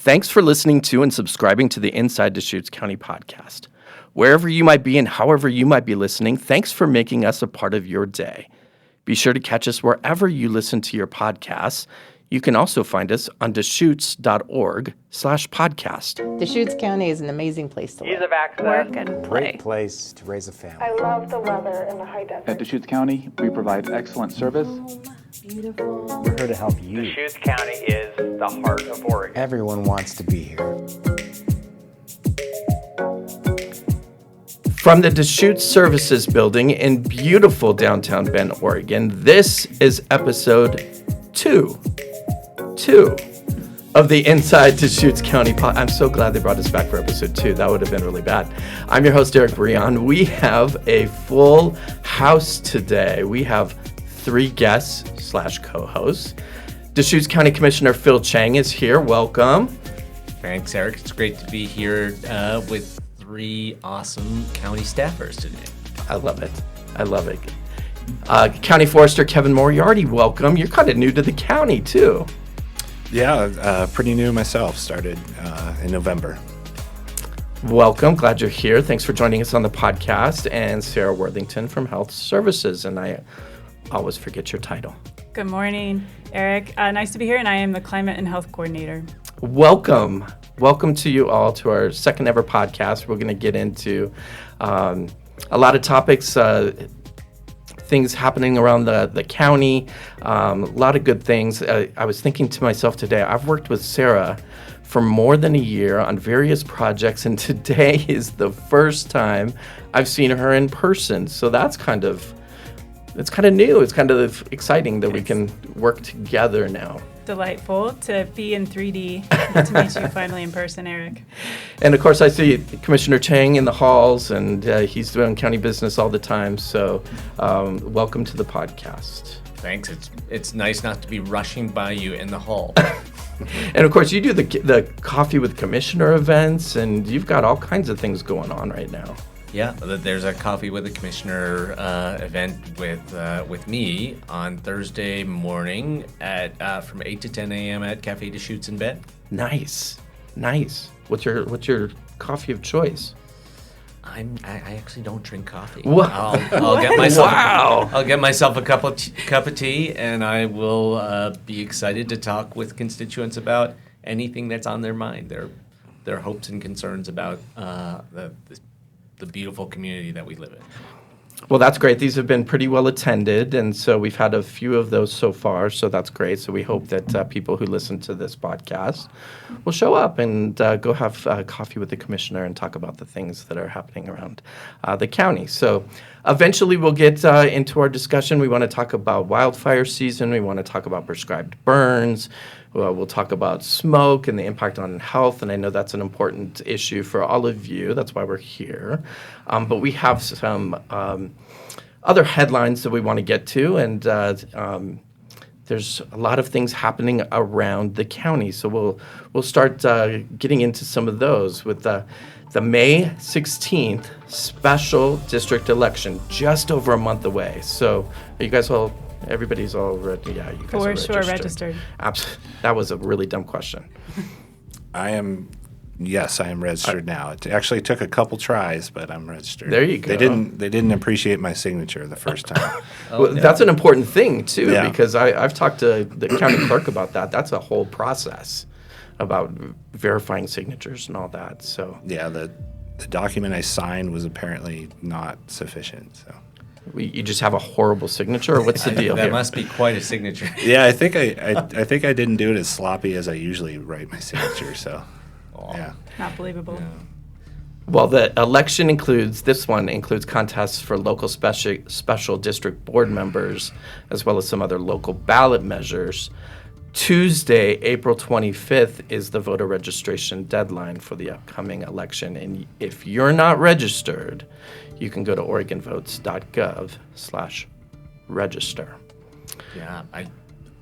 Thanks for listening to and subscribing to the Inside Deschutes County podcast. Wherever you might be and however you might be listening, thanks for making us a part of your day. Be sure to catch us wherever you listen to your podcasts. You can also find us on Deschutes.org/podcast. Deschutes County is an amazing place to live. Ease of access. Work and play. Great place to raise a family. I love the weather in the high desert. At Deschutes County, we provide excellent service. Beautiful. We're here to help you. Deschutes County is the heart of Oregon. Everyone wants to be here. From the Deschutes Services Building in beautiful downtown Bend, Oregon, this is episode 2 of the Inside Deschutes County podcast. I'm so glad they brought us back for episode 2. That would have been really bad. I'm your host, Eric Brion. We have a full house today. We have 3 guests/co-hosts. Deschutes County Commissioner Phil Chang is here. Welcome. Thanks, Eric. It's great to be here with 3 awesome county staffers today. I love it. County Forester Kevin Moriarty, welcome. You're kind of new to the county, too. Yeah, pretty new myself. Started in November. Welcome. Glad you're here. Thanks for joining us on the podcast. And Sarah Worthington from Health Services. And I always forget your title. Good morning, Eric. Nice to be here, and I am the Climate and Health Coordinator. Welcome. Welcome to you all to our second ever podcast. We're going to get into a lot of topics, things happening around the county, a lot of good things. I was thinking to myself today, I've worked with Sarah for more than a year on various projects, and today is the first time I've seen her in person. So that's kind of new. It's kind of exciting that we can work together now. Delightful to be in 3D. Good to meet you finally in person, Eric. And of course, I see Commissioner Chang in the halls, and he's doing county business all the time. So welcome to the podcast. Thanks. It's nice not to be rushing by you in the hall. And of course, you do the Coffee with Commissioner events, and you've got all kinds of things going on right now. Yeah, there's a Coffee with the Commissioner event with me on Thursday morning at from 8 to 10 a.m. at Cafe Deschutes in Bend. Nice. What's your coffee of choice? I actually don't drink coffee. What? I'll get myself. Wow. I'll get myself a cup of tea, and I will be excited to talk with constituents about anything that's on their mind, their hopes and concerns about the beautiful community that we live in. Well, that's great. These have been pretty well attended, and so we've had a few of those so far, so that's great. So we hope that people who listen to this podcast will show up and go have coffee with the commissioner and talk about the things that are happening around the county. So eventually we'll get into our discussion. We want to talk about wildfire season. We want to talk about prescribed burns. We'll talk about smoke and the impact on health, and I know that's an important issue for all of you. That's why we're here. But we have some other headlines that we want to get to, and there's a lot of things happening around the county. So we'll start getting into some of those with the May 16th special district election, just over a month away. So are you guys all? Everybody's all ready. Yeah, you guys are registered. For sure, registered. That was a really dumb question. I am registered now. It actually took a couple tries, but I'm registered. There you go. They didn't appreciate my signature the first time. That's an important thing too, Yeah. because I've talked to the county clerk about that. That's a whole process about verifying signatures and all that. So Yeah, the document I signed was apparently not sufficient. So. you just have a horrible signature, or what's the deal That here? must be quite a signature. Yeah, I think I didn't do it as sloppy as I usually write my signature. So, yeah. Not believable. Yeah. Well, the election includes contests for local special district board members, as well as some other local ballot measures. Tuesday, April 25th, is the voter registration deadline for the upcoming election. And if you're not registered, you can go to oregonvotes.gov/register. Yeah,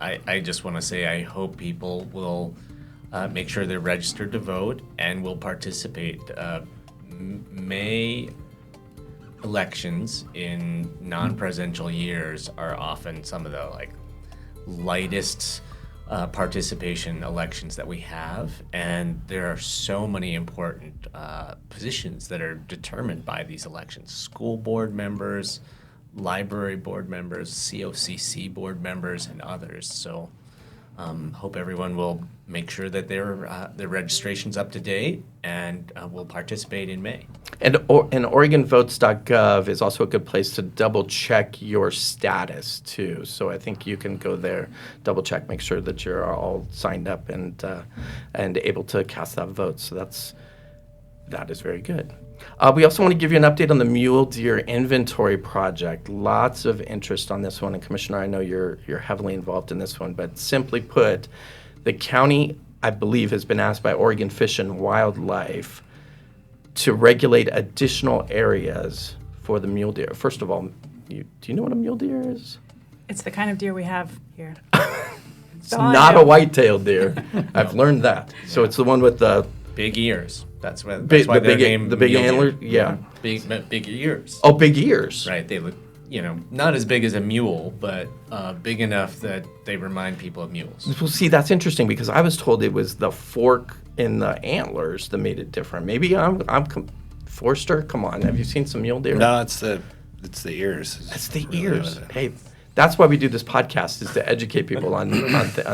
I just want to say I hope people will make sure they're registered to vote and will participate. May elections in non-presidential years are often some of the lightest participation elections that we have, and there are so many important positions that are determined by these elections. School board members, library board members, COCC board members, and others. So hope everyone will make sure that their registration's up to date and will participate in May. And OregonVotes.gov is also a good place to double check your status too. So I think you can go there, double check, make sure that you're all signed up and able to cast that vote. So that is very good. We also want to give you an update on the mule deer inventory project. Lots of interest on this one, and Commissioner, I know you're heavily involved in this one. But simply put, the county, I believe, has been asked by Oregon Fish and Wildlife to regulate additional areas for the mule deer. First of all, do you know what a mule deer is? It's the kind of deer we have here. It's not a white-tailed deer. I've learned that. So it's the one with the Big ears. That's why big, they're the named big mule deer. antler. Yeah. Big ears. Oh, big ears. Right. They look, not as big as a mule, but big enough that they remind people of mules. Well, see, that's interesting because I was told it was the fork in the antlers that made it different. Maybe Forster. Come on, have you seen some mule deer? No, it's the ears. It's the Really ears. what it is. Hey, that's why we do this podcast, is to educate people on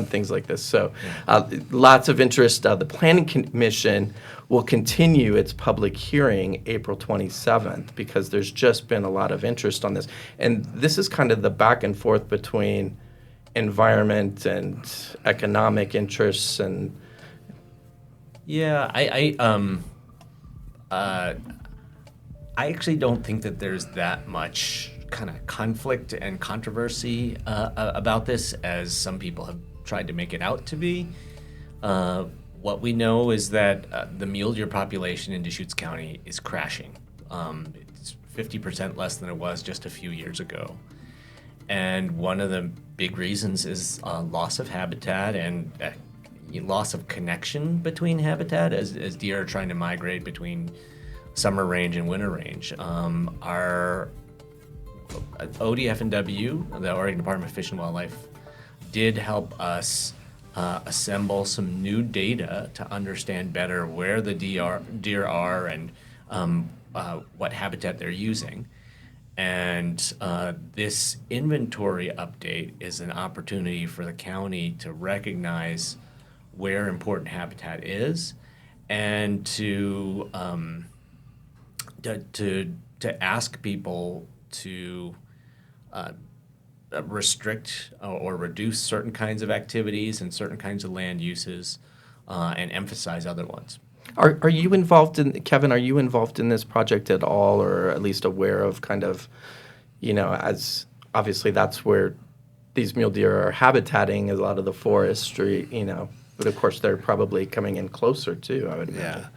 things like this. So lots of interest. The Planning Commission will continue its public hearing April 27th because there's just been a lot of interest on this. And this is kind of the back and forth between environment and economic interests and Yeah, I actually don't think that there's that much kind of conflict and controversy about this as some people have tried to make it out to be. What we know is that the mule deer population in Deschutes County is crashing. It's 50% less than it was just a few years ago. And one of the big reasons is loss of habitat and loss of connection between habitat as deer are trying to migrate between summer range and winter range. Our ODF&W, the Oregon Department of Fish and Wildlife, did help us assemble some new data to understand better where the deer are and what habitat they're using. And this inventory update is an opportunity for the county to recognize where important habitat is and to ask people to restrict or reduce certain kinds of activities and certain kinds of land uses and emphasize other ones. Are you involved in, Kevin, are you involved in this project at all, or at least aware of kind of, as obviously that's where these mule deer are habitating, is a lot of the forestry, but of course they're probably coming in closer too, I would imagine.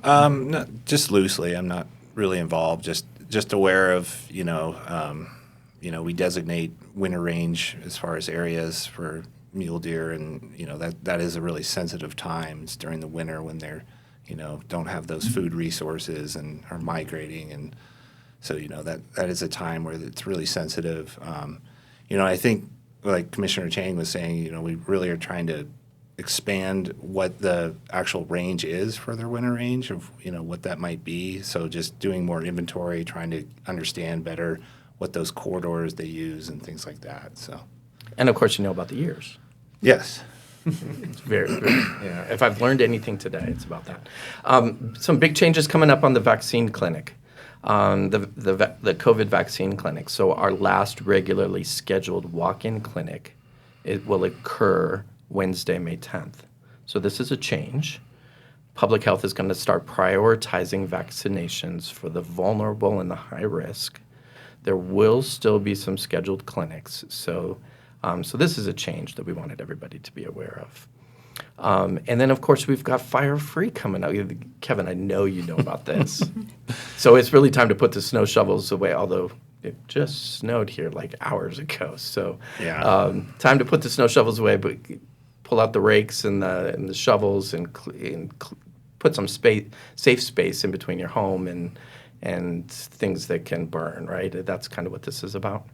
Yeah. No, just loosely. I'm not really involved. Just aware of, we designate winter range as far as areas for mule deer, and that is a really sensitive time. It's during the winter when they're don't have those food resources and are migrating, and so that is a time where it's really sensitive. I think like Commissioner Chang was saying, we really are trying to expand what the actual range is for their winter range of what that might be. So just doing more inventory, trying to understand better what those corridors they use and things like that. So, And of course, you know about the ears. yes. It's very, yeah. If I've learned anything today, it's about that. Some big changes coming up on the vaccine clinic, the COVID vaccine clinic. So our last regularly scheduled walk-in clinic, it will occur Wednesday, May 10th. So this is a change. Public Health is going to start prioritizing vaccinations for the vulnerable and the high risk. There will still be some scheduled clinics. So this is a change that we wanted everybody to be aware of. And then, of course, we've got Fire Free coming up. Kevin, I know you know about this. So it's really time to put the snow shovels away, although it just snowed here like hours ago. So Yeah. time to put the snow shovels away, but pull out the rakes and the shovels and put some safe space in between your home and things that can burn, right? That's kind of what this is about.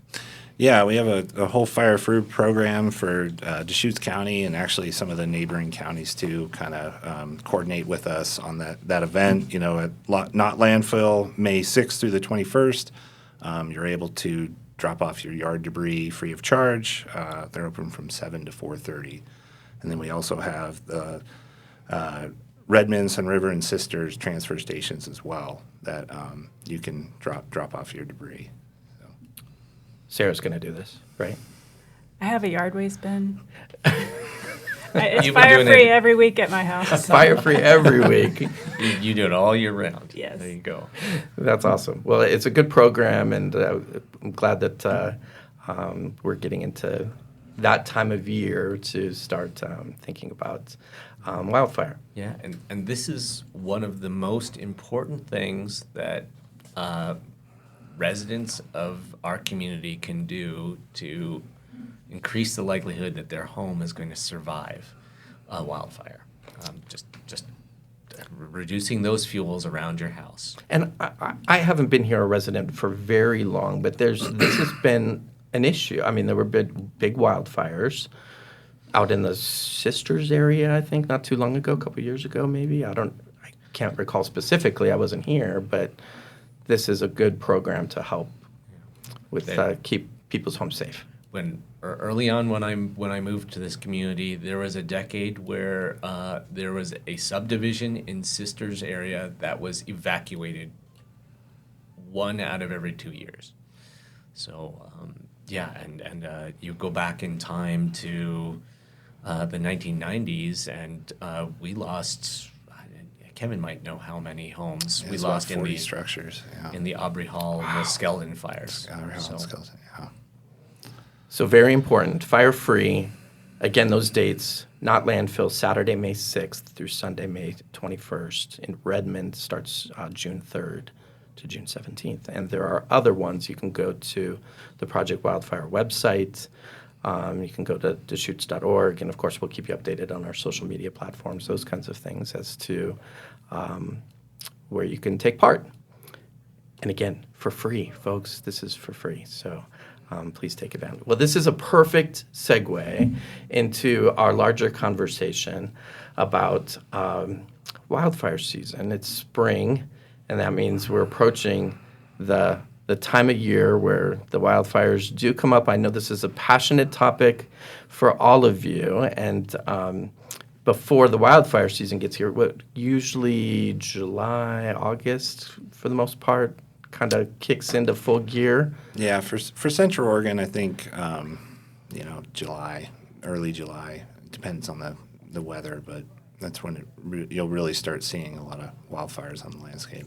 Yeah, we have a whole fire food program for Deschutes County and actually some of the neighboring counties too. Kind of coordinate with us on that event. At Not Landfill, May 6th through the 21st. You're able to drop off your yard debris free of charge. They're open from 7 to 4:30, and then we also have the Redmond, Sun River, and Sisters transfer stations as well that you can drop off your debris. Sarah's going to do this, right? I have a yard waste bin. It's You've been fire doing free it- every week at my house. Fire free every week. You do it all year round. Yes. There you go. That's awesome. Well, it's a good program, and I'm glad that we're getting into that time of year to start thinking about wildfire. Yeah, and this is one of the most important things that residents of our community can do to increase the likelihood that their home is going to survive a wildfire. Just reducing those fuels around your house. And I haven't been here a resident for very long, but this has been an issue. I mean, there were big wildfires out in the Sisters area, I think, not too long ago, a couple years ago, maybe. I can't recall specifically. I wasn't here, but this is a good program to help with keep people's homes safe. Early on when I moved to this community, there was a decade where there was a subdivision in Sisters area that was evacuated 1 out of every 2 years. So and you go back in time to the 1990s, and we lost. Kevin might know how many homes we lost in 40 the structures. Yeah. in the Aubrey Hall and the Skeldon fires. Aubrey Hall and So- Skeldon, yeah. So very important, fire free. Again, those dates, Not Landfill, Saturday, May 6th through Sunday, May 21st. In Redmond, starts June 3rd to June 17th. And there are other ones. You can go to the Project Wildfire website. You can go to Deschutes.org. And, of course, we'll keep you updated on our social media platforms, those kinds of things as to where you can take part. And, again, for free, folks. This is for free. So please take advantage. Well, this is a perfect segue into our larger conversation about wildfire season. It's spring, and that means we're approaching the time of year where the wildfires do come up. I know this is a passionate topic for all of you, and before the wildfire season gets here, usually July, August, for the most part, kind of kicks into full gear. Yeah, for Central Oregon, I think July, early July. It depends on the weather, but that's when you'll really start seeing a lot of wildfires on the landscape.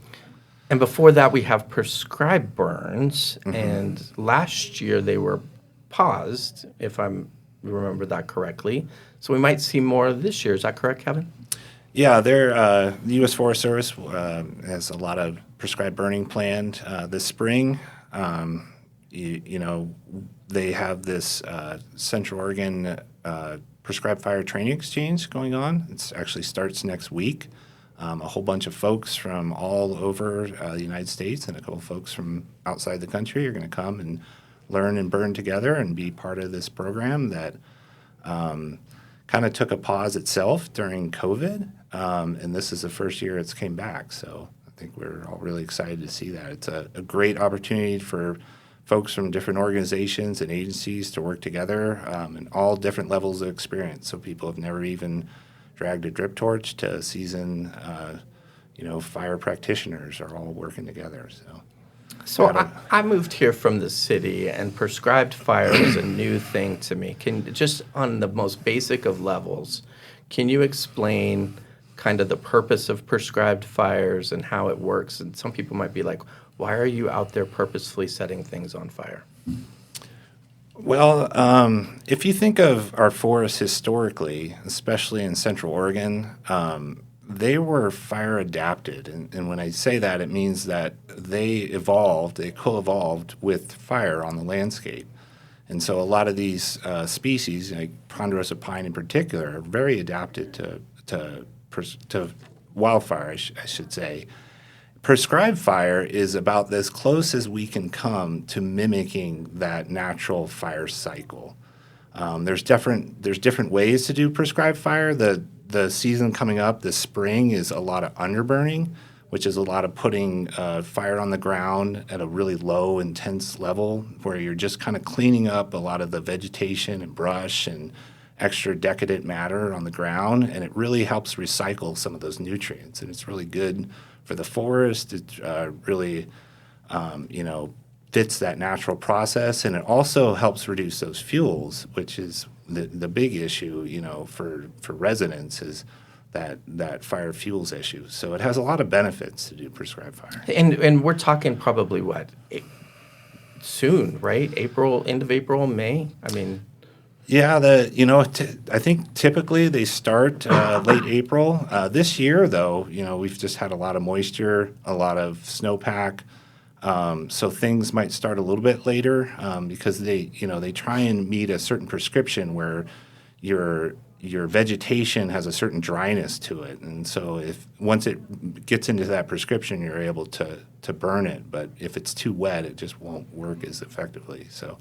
And before that, we have prescribed burns, and last year they were paused, if I remember that correctly. So we might see more this year. Is that correct, Kevin? Yeah, the U.S. Forest Service has a lot of prescribed burning planned this spring. They have this Central Oregon prescribed fire training exchange going on. It actually starts next week. A whole bunch of folks from all over the United States and a couple of folks from outside the country are going to come and learn and burn together and be part of this program that kind of took a pause itself during COVID. And this is the first year it's came back. So I think we're all really excited to see that. It's a great opportunity for folks from different organizations and agencies to work together and all different levels of experience. So people have never even dragged a drip torch to seasoned, fire practitioners are all working together. So I moved here from the city, and prescribed fire is a new thing to me. Just on the most basic of levels, can you explain kind of the purpose of prescribed fires and how it works? And some people might be like, why are you out there purposefully setting things on fire? Well, if you think of our forests historically, especially in Central Oregon, they were fire adapted. And when I say that, it means that they co-evolved with fire on the landscape. And so a lot of these species, like ponderosa pine in particular, are very adapted to wildfire, I should say. prescribed fire is about as close as we can come to mimicking that natural fire cycle. There's different ways to do prescribed fire. The season coming up, the spring, is a lot of underburning, which is a lot of putting fire on the ground at a really low, intense level where you're just kind of cleaning up a lot of the vegetation and brush and extra decadent matter on the ground, and it really helps recycle some of those nutrients. And it's really good for the forest. It really, fits that natural process, and it also helps reduce those fuels, which is the big issue, for residents is that fire fuels issue. So it has a lot of benefits to do prescribed fire. And we're talking probably soon, right? End of April, May? I mean, yeah, I think typically they start late April. This year, though, we've just had a lot of moisture, a lot of snowpack, so things might start a little bit later because they try and meet a certain prescription where your vegetation has a certain dryness to it, and so once it gets into that prescription, you're able to burn it. But if it's too wet, it just won't work as effectively. So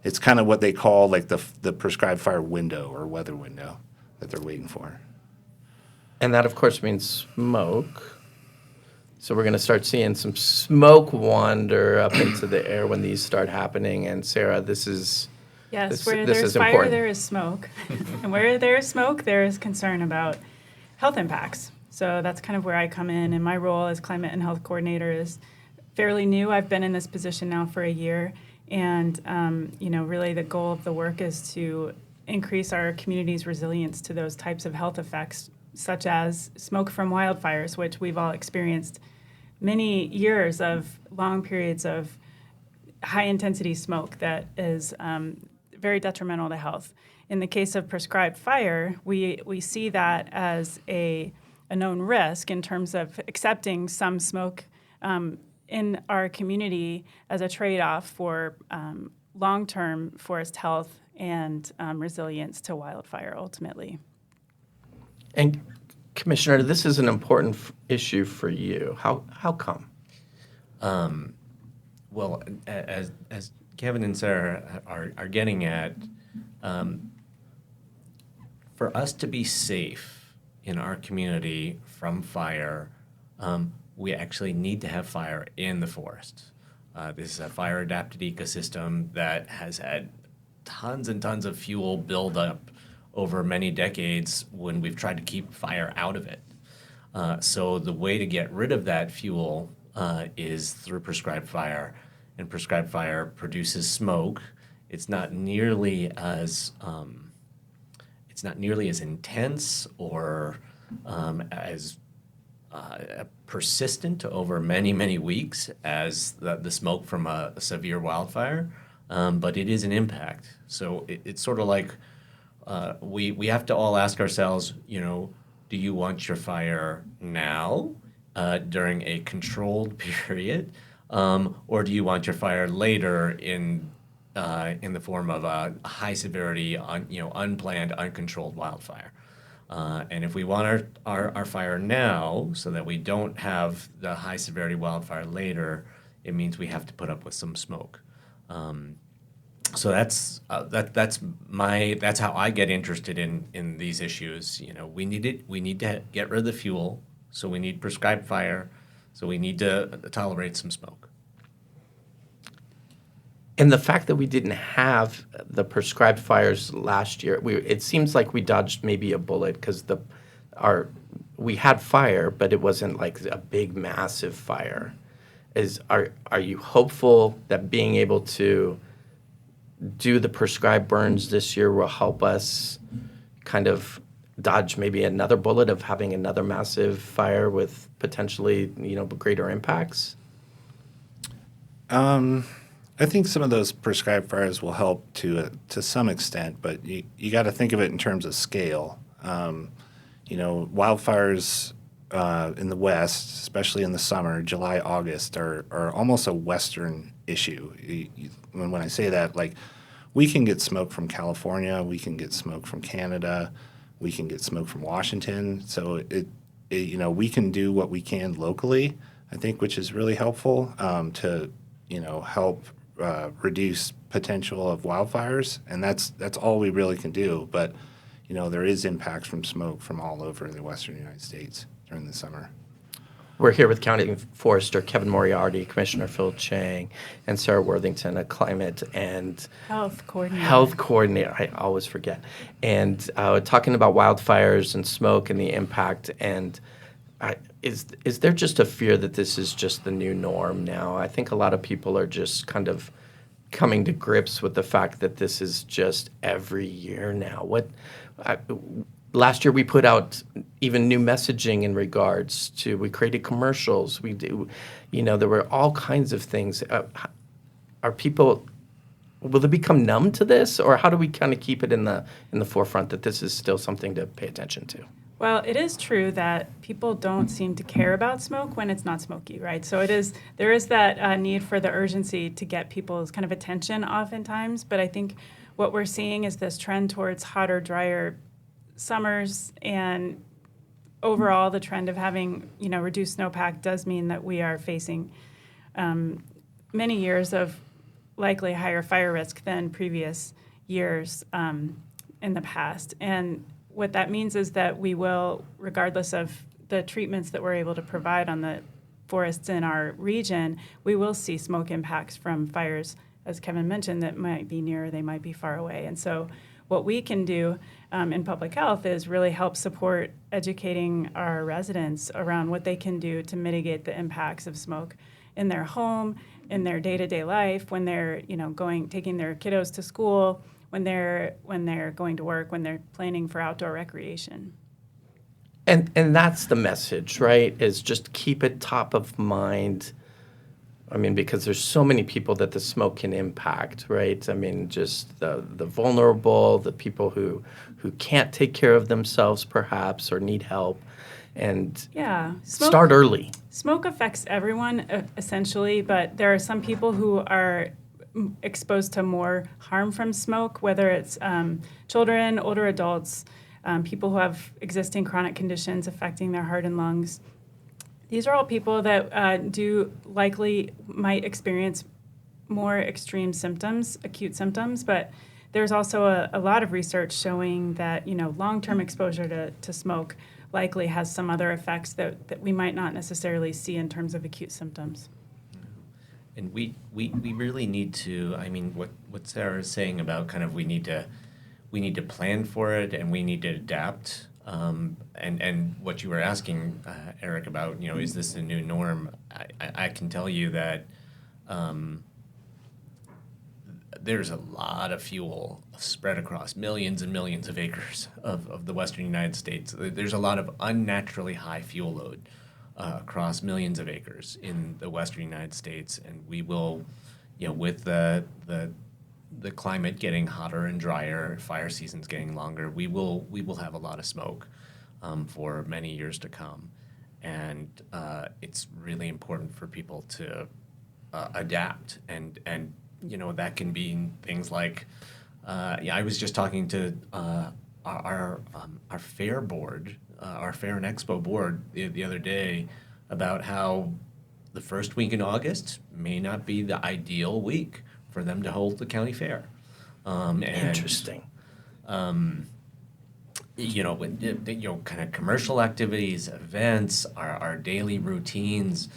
it's kind of what they call like the prescribed fire window or weather window that they're waiting for. and that, of course, means smoke. So we're going to start seeing some smoke wander up into the air when these start happening. And Sarah, this is Yes, this, where this there's is fire, important. there is smoke. And where there is smoke, there is concern about health impacts. So that's kind of where I come in. And my role as climate and health coordinator is fairly new. I've been in this position now for a year. And, really the goal of the work is to increase our community's resilience to those types of health effects, such as smoke from wildfires, which we've all experienced many years of long periods of high-intensity smoke that is very detrimental to health. In the case of prescribed fire, we see that as a known risk in terms of accepting some smoke in our community as a trade-off for long-term forest health and resilience to wildfire ultimately. And Commissioner, this is an important issue for you. How come? Well, as Kevin and Sarah are getting at, for us to be safe in our community from fire, we actually need to have fire in the forest. This is a fire-adapted ecosystem that has had tons and tons of fuel build up over many decades when we've tried to keep fire out of it. So the way to get rid of that fuel is through prescribed fire, and prescribed fire produces smoke. It's not nearly as intense or as persistent over many weeks as the smoke from a severe wildfire, but it is an impact. So it's sort of like we have to all ask ourselves, do you want your fire now during a controlled period, or do you want your fire later in the form of a high severity, unplanned, uncontrolled wildfire? And if we want our fire now so that we don't have the high severity wildfire later, it means we have to put up with some smoke. So that's how I get interested in these issues. We need to get rid of the fuel, so we need prescribed fire, so we need to tolerate some smoke. And the fact that we didn't have the prescribed fires last year, it seems like we dodged maybe a bullet because we had fire, but it wasn't like a big, massive fire. Are you hopeful that being able to do the prescribed burns this year will help us kind of dodge maybe another bullet of having another massive fire with potentially, greater impacts? I think some of those prescribed fires will help to some extent, but you got to think of it in terms of scale. Wildfires in the West, especially in the summer, July, August, are almost a Western issue. When I say that, like, we can get smoke from California, we can get smoke from Canada, we can get smoke from Washington. So we can do what we can locally, I think, which is really helpful to, help reduce potential of wildfires. And that's all we really can do. But, there is impacts from smoke from all over the western United States during the summer. We're here with County Forester Kevin Moriarty, Commissioner Phil Chang, and Sarah Worthington, a climate and Health coordinator. health coordinator. I always forget. And talking about wildfires and smoke and the impact. And is there just a fear that this is just the new norm now? I think a lot of people are just kind of coming to grips with the fact that this is just every year now. Last year we put out even new messaging in regards to, we created commercials. There were all kinds of things. Are people, will they become numb to this, or how do we kind of keep it in the forefront that this is still something to pay attention to? Well, it is true that people don't seem to care about smoke when it's not smoky, right? So there is that need for the urgency to get people's kind of attention oftentimes, but I think what we're seeing is this trend towards hotter, drier summers, and overall the trend of having reduced snowpack does mean that we are facing many years of likely higher fire risk than previous years in the past. And what that means is that we will, regardless of the treatments that we're able to provide on the forests in our region, we will see smoke impacts from fires, as Kevin mentioned, that might be near, they might be far away. And so what we can do in public health is really help support educating our residents around what they can do to mitigate the impacts of smoke in their home, in their day-to-day life, when they're taking their kiddos to school, when they're going to work, when they're planning for outdoor recreation. And that's the message, right? Is just keep it top of mind. I mean, because there's so many people that the smoke can impact, right? I mean, just the vulnerable, the people who can't take care of themselves perhaps or need help. And start early. Smoke affects everyone essentially, but there are some people who are exposed to more harm from smoke, whether it's children, older adults, people who have existing chronic conditions affecting their heart and lungs. These are all people that might experience more extreme symptoms, acute symptoms, but there's also a lot of research showing that long-term exposure to smoke likely has some other effects that we might not necessarily see in terms of acute symptoms. And we really need to, I mean, what Sarah is saying about kind of we need to plan for it and we need to adapt. And what you were asking, Eric, about, is this the new norm? I can tell you that there's a lot of fuel spread across millions and millions of acres of the western United States. There's a lot of unnaturally high fuel load across millions of acres in the western United States, and we will, with the climate getting hotter and drier, fire seasons getting longer, we will have a lot of smoke for many years to come, and it's really important for people to adapt, and that can be things like I was just talking to our fair board, our Fair and Expo board the other day about how the first week in August may not be the ideal week for them to hold the county fair. Interesting. Kind of commercial activities, events, our daily routines.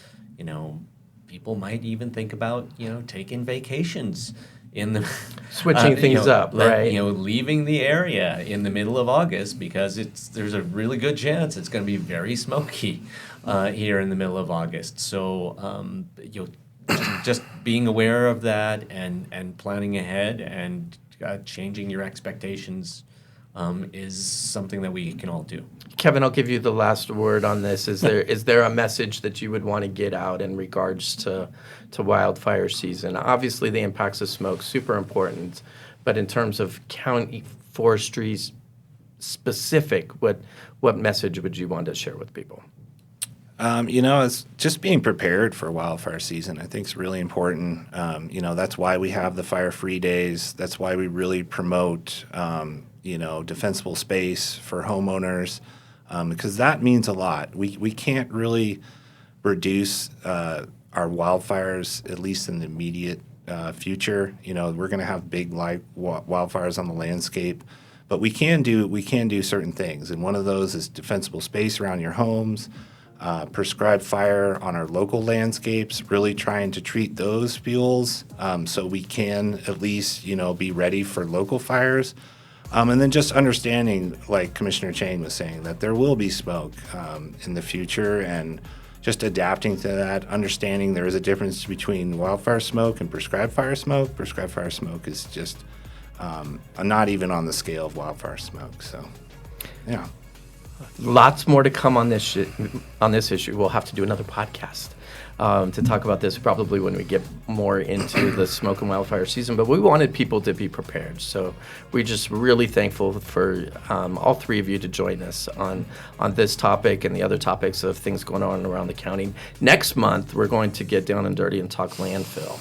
People might even think about taking vacations in the switching things up, right? Leaving the area in the middle of August because there's a really good chance it's going to be very smoky here in the middle of August. So just being aware of that and planning ahead and changing your expectations is something that we can all do. Kevin, I'll give you the last word on this. Is there a message that you would want to get out in regards to wildfire season? Obviously, the impacts of smoke, super important, but in terms of county forestry specific, what message would you want to share with people? It's just being prepared for wildfire season, I think is really important. That's why we have the fire-free days. That's why we really promote, defensible space for homeowners, because that means a lot. We can't really reduce our wildfires, at least in the immediate future. You know, we're going to have big wildfires on the landscape, but we can do certain things, and one of those is defensible space around your homes, prescribed fire on our local landscapes, really trying to treat those fuels so we can at least, you know, be ready for local fires. And then just understanding, like Commissioner Chang was saying, that there will be smoke in the future, and just adapting to that, understanding there is a difference between wildfire smoke and prescribed fire smoke. Prescribed fire smoke is just not even on the scale of wildfire smoke. So, yeah. Lots more to come on this issue. We'll have to do another podcast to talk about this probably when we get more into the smoke and wildfire season. But we wanted people to be prepared. So we're just really thankful for all three of you to join us on this topic and the other topics of things going on around the county. Next month, we're going to get down and dirty and talk landfill.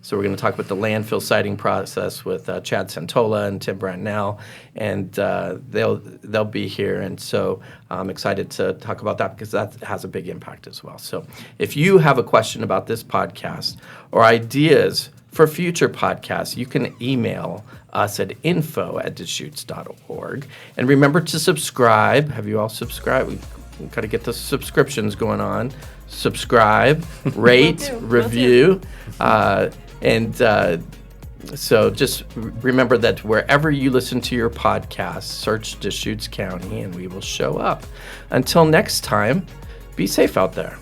So we're going to talk about the landfill siting process with Chad Santola and Tim Brantnell, and they'll be here. And so I'm excited to talk about that because that has a big impact as well. So if you have a question about this podcast or ideas for future podcasts, you can email us at info@deschutes.org. And remember to subscribe. Have you all subscribed? We've got to get the subscriptions going on. Subscribe, rate, review. So just remember that wherever you listen to your podcast, search Deschutes County and we will show up. Until next time, be safe out there.